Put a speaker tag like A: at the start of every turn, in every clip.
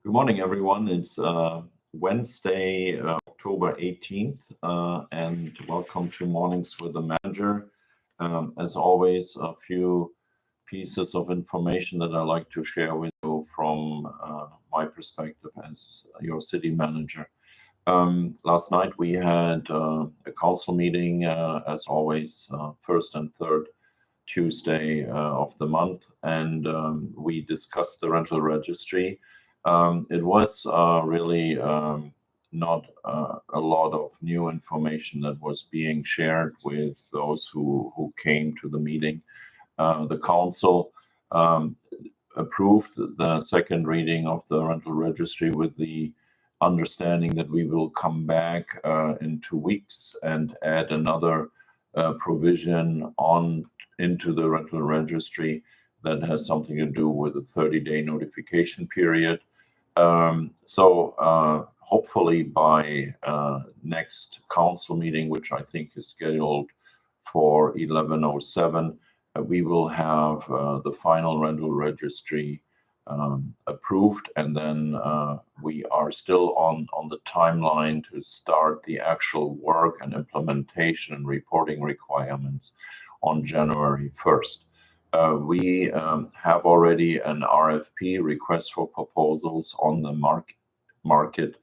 A: Good morning, everyone. It's Wednesday, October 18th, and welcome to Mornings with the Manager. As always, a few pieces of information that I'd like to share with you from my perspective as your city manager. Last night we had a council meeting, as always, first and third Tuesday of the month, and we discussed the rental registry. It was really not a lot of new information that was being shared with those who came to the meeting. The council approved the second reading of the rental registry with the understanding that we will come back in 2 weeks and add another provision on into the rental registry that has something to do with a 30-day notification period. Hopefully by next council meeting, which I think is scheduled for 11:07, we will have the final rental registry approved, and then we are still on the timeline to start the actual work and implementation and reporting requirements on January 1st. We have already an RFP, request for proposals, on the market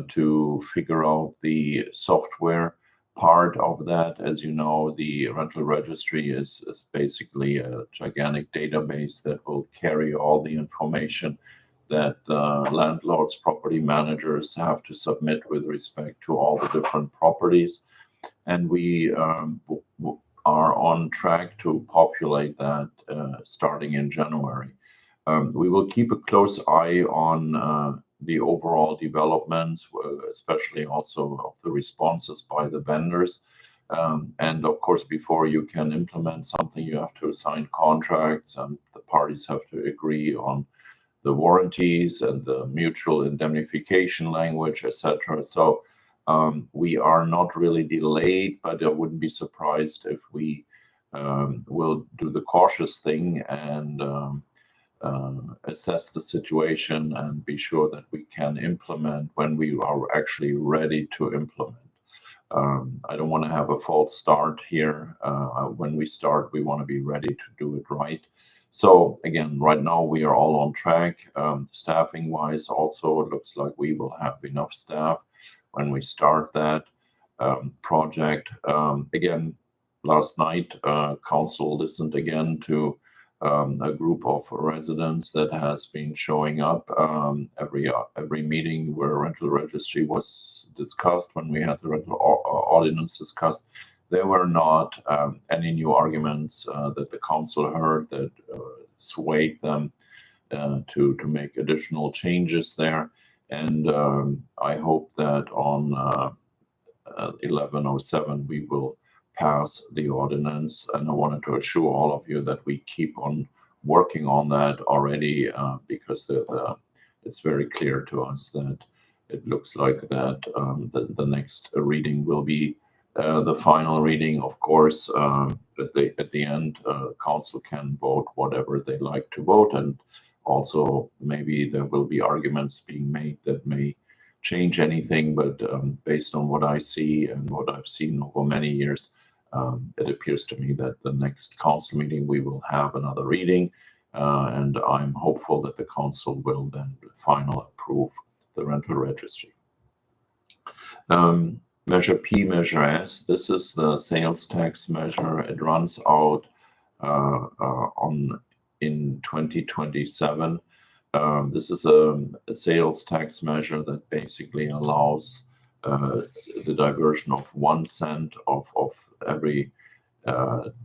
A: to figure out the software part of that. As you know, the rental registry is basically a gigantic database that will carry all the information that landlords, property managers have to submit with respect to all the different properties. And we are on track to populate that starting in January. We will keep a close eye on the overall developments, especially also of the responses by the vendors. And of course, before you can implement something, you have to sign contracts, and the parties have to agree on the warranties and the mutual indemnification language, etc. So we are not really delayed, but I wouldn't be surprised if we will do the cautious thing and assess the situation and be sure that we can implement when we are actually ready to implement. I don't want to have a false start here. When we start, we want to be ready to do it right. So again, right now we are all on track. Staffing wise, also, it looks like we will have enough staff when we start that project. Again, last night, council listened again to a group of residents that has been showing up every meeting where rental registry was discussed. When we had the rental ordinance discussed, there were not any new arguments that the council heard that swayed them to make additional changes there. And I hope that on 11:07 we will pass the ordinance, and I wanted to assure all of you that we keep on working on that already, because it's very clear to us that it looks like that the next reading will be the final reading. Of course, at the end, council can vote whatever they like to vote, and also maybe there will be arguments being made that may change anything, but based on what I see and what I've seen over many years, it appears to me that the next council meeting we will have another reading, and I'm hopeful that the council will then finally approve the rental registry. Measure P, Measure S, this is the sales tax measure. It runs out in 2027. This is a sales tax measure that basically allows the diversion of 1 cent of every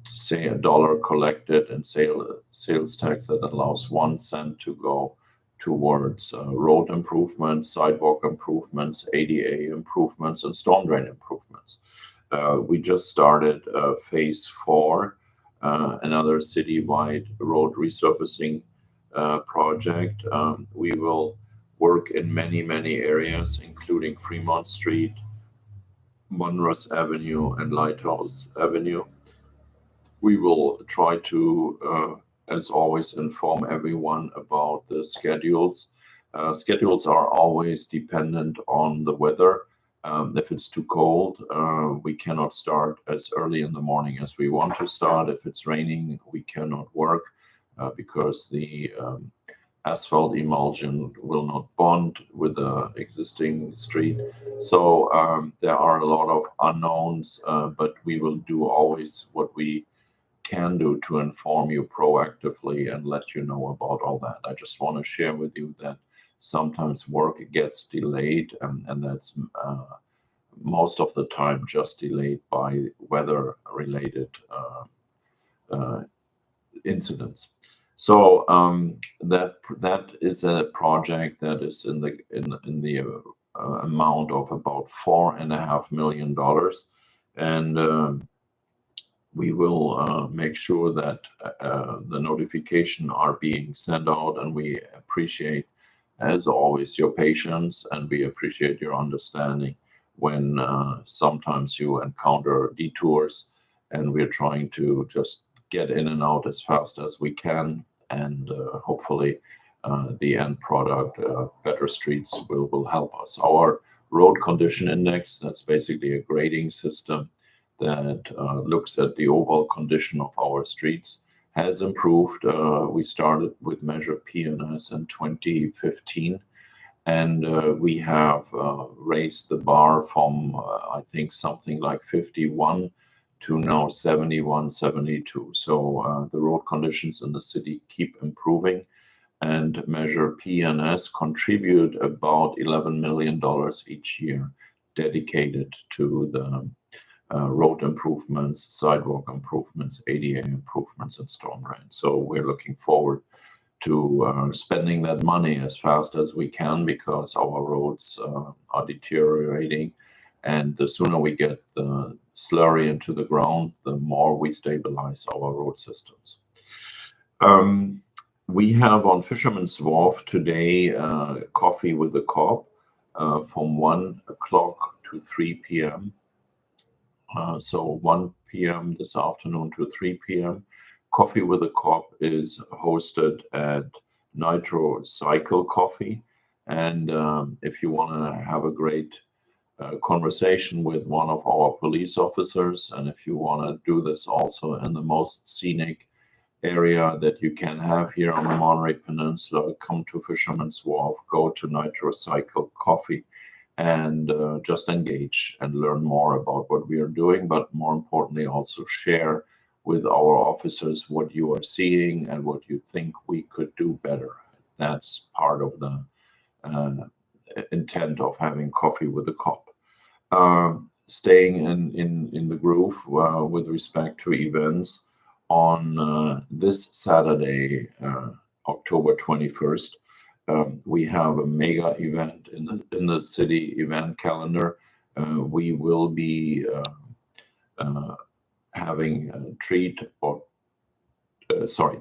A: say $1 collected in sales tax, that allows 1 cent to go towards road improvements, sidewalk improvements, ADA improvements, and storm drain improvements. We just started phase 4, another citywide road resurfacing project. We will work in many areas, including Fremont Street, Monroe Avenue, and Lighthouse Avenue. We will try to, as always, inform everyone about the schedules. Schedules are always dependent on the weather. If it's too cold, we cannot start as early in the morning as we want to start. If it's raining, we cannot work because the asphalt emulsion will not bond with the existing street. So there are a lot of unknowns, but we will do always what we can do to inform you proactively and let you know about all that. I just want to share with you that sometimes work gets delayed, and that's most of the time just delayed by weather-related incidents. So that is a project that is in the amount of about $4.5 million, and we will make sure that the notification are being sent out, and we appreciate, as always, your patience, and we appreciate your understanding when sometimes you encounter detours, and we're trying to just get in and out as fast as we can, and hopefully the end product, Better Streets, will help us. Our road condition index, that's basically a grading system that looks at the overall condition of our streets, has improved. We started with measure PNS in 2015, and we have raised the bar from I think something like 51 to now 71, 72. So the road conditions in the city keep improving, and measure PNS contribute about $11 million each year dedicated to the road improvements, sidewalk improvements, ADA improvements, and storm drain. So we're looking forward to spending that money as fast as we can, because our roads are deteriorating, and the sooner we get the slurry into the ground, the more we stabilize our road systems. We have on Fisherman's Wharf today coffee with the cop from 1 o'clock to 3 p.m. So 1 p.m. this afternoon to 3 p.m. Coffee with a Cop is hosted at Nitro Cycle Coffee. And if you want to have a great conversation with one of our police officers, and if you want to do this also in the most scenic area that you can have here on the Monterey Peninsula, come to Fisherman's Wharf, go to Nitro Cycle Coffee, and just engage and learn more about what we are doing, but more importantly, also share with our officers what you are seeing and what you think we could do better. That's part of the intent of having coffee with a cop. Staying in the groove with respect to events, on this Saturday, October 21st, we have a mega event in the city event calendar. We will be having a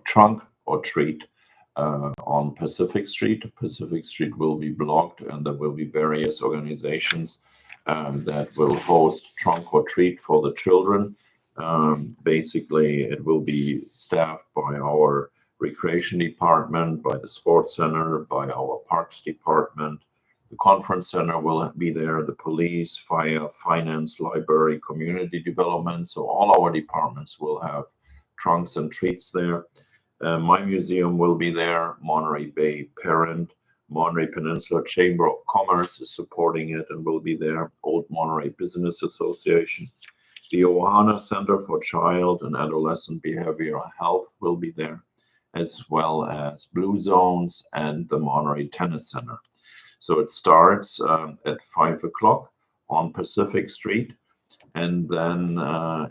A: trunk or treat on Pacific Street. Pacific Street will be blocked, and there will be various organizations that will host trunk or treat for the children. Basically, it will be staffed by our recreation department, by the sports center, by our parks department. The conference center will be there, the police, fire, finance, library, community development. So all our departments will have trunks and treats there. My museum will be there. Monterey Bay Parent, Monterey Peninsula Chamber of Commerce is supporting it and will be there. Old Monterey Business Association. The Ohana Center for Child and Adolescent Behavioral Health will be there, as well as Blue Zones and the Monterey Tennis Center. So it starts at 5 o'clock on Pacific Street, and then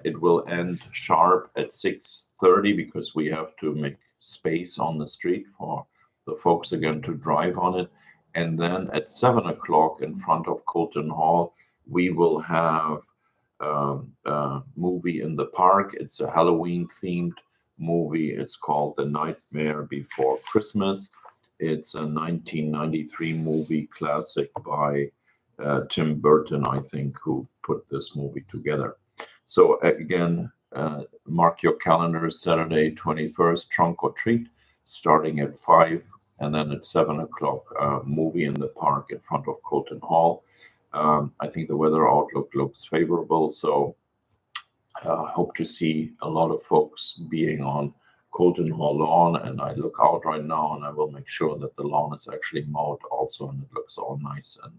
A: it will end sharp at 6:30, because we have to make space on the street for the folks again to drive on it. And then at 7 o'clock in front of Colton Hall, we will have a movie in the park. It's a Halloween themed movie. It's called The Nightmare Before Christmas. It's a 1993 movie classic by Tim Burton, I think, who put this movie together. So again, mark your calendars, Saturday 21st, trunk or treat, starting at 5 And then at 7 o'clock, movie in the park in front of Colton Hall. I think the weather outlook looks favorable, so hope to see a lot of folks being on Colton Hall lawn. And I look out right now and I will make sure that the lawn is actually mowed also, and it looks all nice and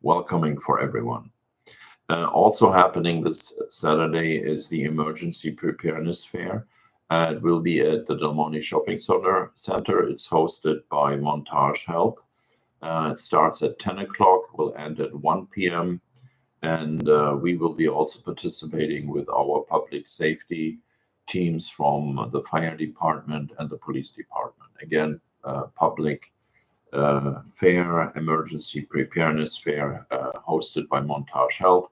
A: welcoming for everyone. Also happening this Saturday is the Emergency Preparedness Fair. It will be at the Del Monte Shopping Center. It's hosted by Montage Health. It starts at 10 o'clock, will end at 1 p.m. And we will be also participating with our public safety teams from the fire department and the police department. Again, public fair, emergency preparedness fair, hosted by Montage Health,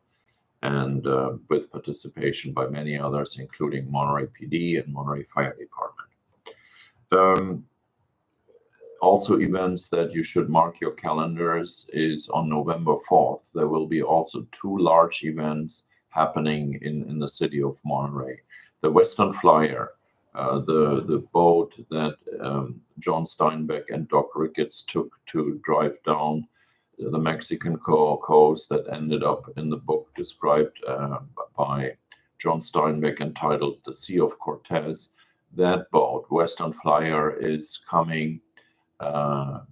A: and with participation by many others, including Monterey PD and Monterey Fire Department. Also, events that you should mark your calendars is on November 4th. There will be also two large events happening in the city of Monterey. The Western Flyer, the boat that John Steinbeck and Doc Ricketts took to drive down the Mexican coast, that ended up in the book described by John Steinbeck entitled The Sea of Cortez. That boat, Western Flyer, is coming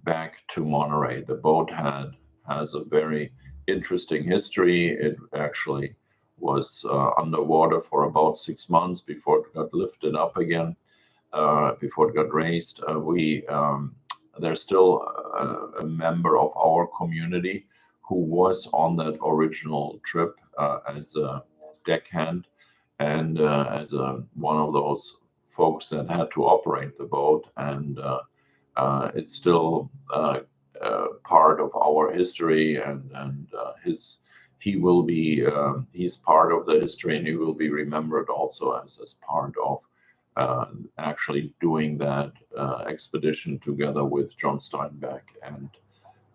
A: back to Monterey. The boat has a very interesting history. It actually was underwater for about 6 months before it got lifted up again, before it got raised. There's still a member of our community who was on that original trip as a deckhand and as one of those folks that had to operate the boat. And it's still part of our history, and he's part of the history, and he will be remembered also as part of actually doing that expedition together with John Steinbeck and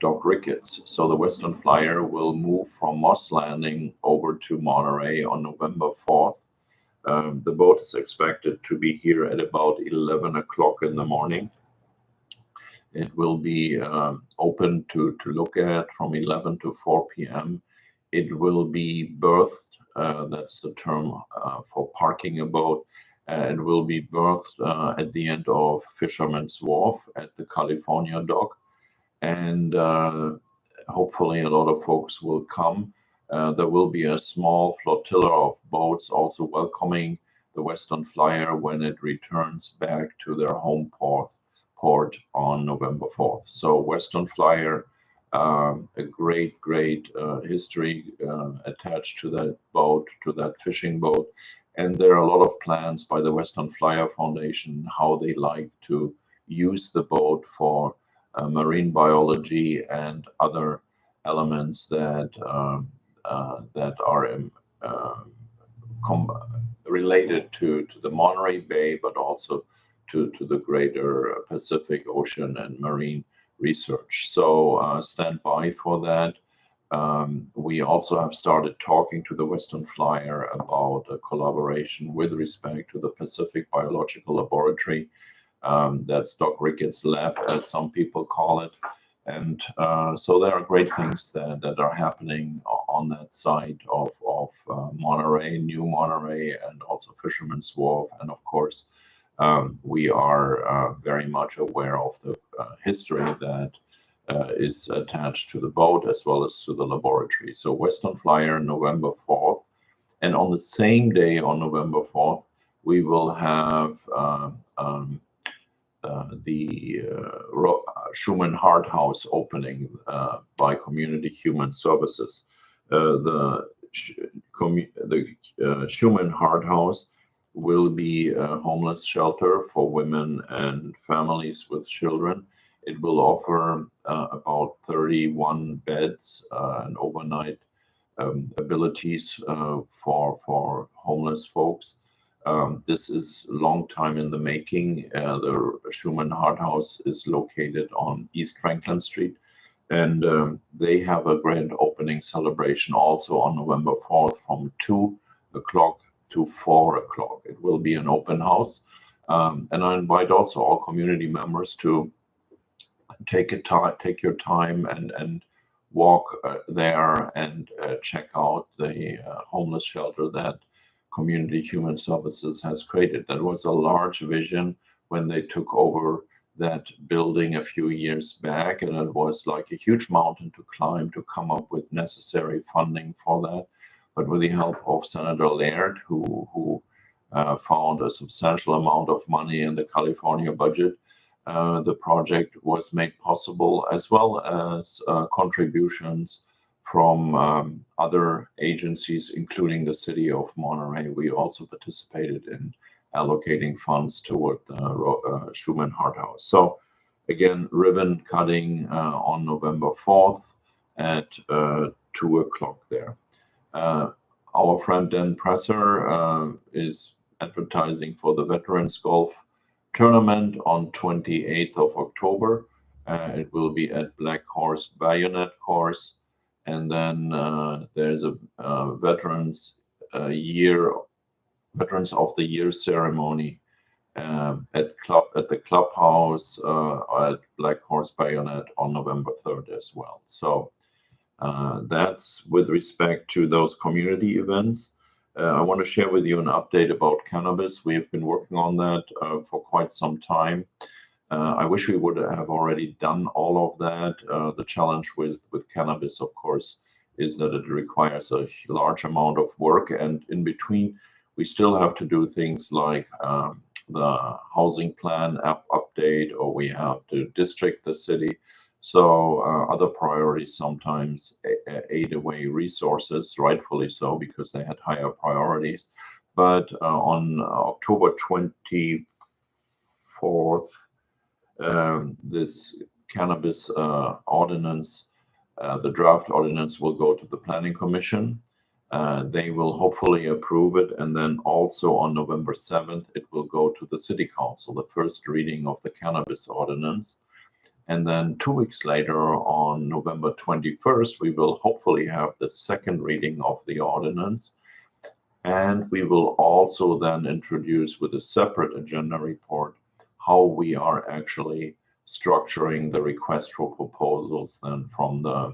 A: Doc Ricketts. So the Western Flyer will move from Moss Landing over to Monterey on November 4th. The boat is expected to be here at about 11 o'clock in the morning. It will be open to look at from 11 to 4 p.m. It will be berthed, that's the term for parking a boat. It will be berthed at the end of Fisherman's Wharf at the California dock. And hopefully a lot of folks will come. There will be a small flotilla of boats also welcoming the Western Flyer when it returns back to their home port on November 4th. So Western Flyer, a great history attached to that boat, to that fishing boat. And there are a lot of plans by the Western Flyer Foundation how they like to use the boat for marine biology and other elements that are related to the Monterey Bay, but also to the greater Pacific Ocean and marine research. So stand by for that. We also have started talking to the Western Flyer about a collaboration with respect to the Pacific Biological Laboratory. That's Doc Ricketts' lab, as some people call it. And so there are great things that are happening on that side of Monterey, New Monterey, and also Fisherman's Wharf. And of course, we are very much aware of the history that is attached to the boat as well as to the laboratory. So Western Flyer, November 4th. And on the same day, on November 4th, we will have the Schumann Heart House opening by Community Human Services. The Schumann Heart House will be a homeless shelter for women and families with children. It will offer about 31 beds and overnight abilities for homeless folks. This is a long time in the making. The Schumann Heart House is located on East Franklin Street, and they have a grand opening celebration also on November 4th from 2 o'clock to 4 o'clock. It will be an open house, and I invite also all community members to take your time and walk there and check out the homeless shelter that Community Human Services has created. That was a large vision when they took over that building a few years back, and it was like a huge mountain to climb to come up with necessary funding for that. But with the help of Senator Laird, who found a substantial amount of money in the California budget, the project was made possible, as well as contributions from other agencies, including the city of Monterey. We also participated in allocating funds toward the Schumann Heart House. So again, ribbon cutting on November 4th at 2 o'clock there. Our friend Dan Presser is advertising for the Veterans Golf Tournament on 28th of October. It will be at Black Horse Bayonet Course. And then there's a Veterans of the Year ceremony at the clubhouse at Black Horse Bayonet on November 3rd as well. So that's with respect to those community events. I want to share with you an update about cannabis. We've been working on that for quite some time. I wish we would have already done all of that. The challenge with cannabis, of course, is that it requires a large amount of work. And in between, we still have to do things like the housing plan update, or we have to district the city. So other priorities sometimes ate away resources, rightfully so, because they had higher priorities. But on October 24th, this cannabis ordinance, the draft ordinance, will go to the Planning Commission. They will hopefully approve it. And then also on November 7th, it will go to the City Council, the first reading of the cannabis ordinance. And then 2 weeks later, on November 21st, we will hopefully have the second reading of the ordinance. And we will also then introduce, with a separate agenda report, how we are actually structuring the request for proposals then from the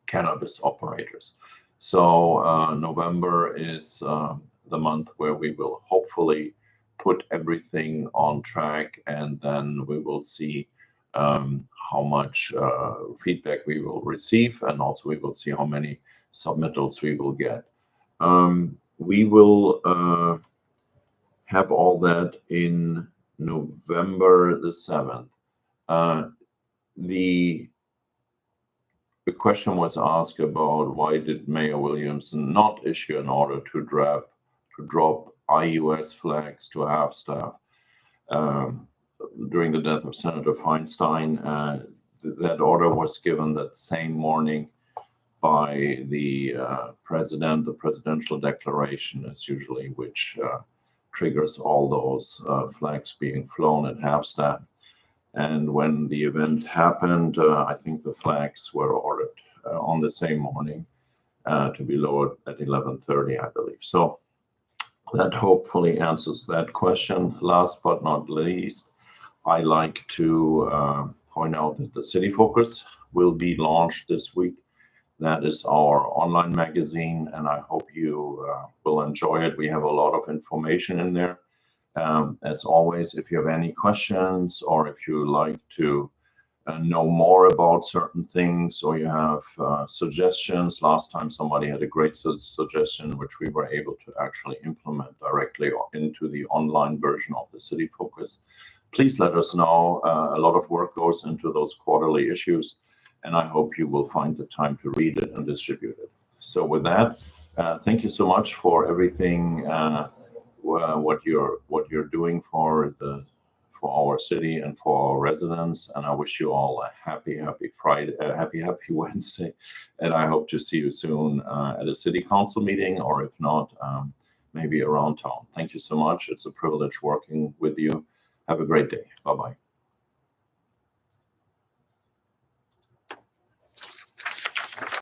A: cannabis operators. So November is the month where we will hopefully put everything on track, and then we will see how much feedback we will receive, and also we will see how many submittals we will get. We will have all that in November the 7th. The question was asked about why did Mayor Williamson not issue an order to drop IUS flags to half-staff during the death of Senator Feinstein. That order was given that same morning by the president. The presidential declaration is usually which triggers all those flags being flown at half-staff. And when the event happened, I think the flags were ordered on the same morning to be lowered at 11:30, I believe. So that hopefully answers that question. Last but not least, I like to point out that the City Focus will be launched this week. That is our online magazine, and I hope you will enjoy it. We have a lot of information in there. As always, if you have any questions, or if you like to know more about certain things, or you have suggestions. Last time somebody had a great suggestion, which we were able to actually implement directly into the online version of the City Focus. Please let us know. A lot of work goes into those quarterly issues, and I hope you will find the time to read it and distribute it. So with that, thank you so much for everything, what you're doing for our city and for our residents. And I wish you all a happy Friday, happy Wednesday. And I hope to see you soon at a city council meeting, or if not, maybe around town. Thank you so much. It's a privilege working with you. Have a great day. Bye-bye.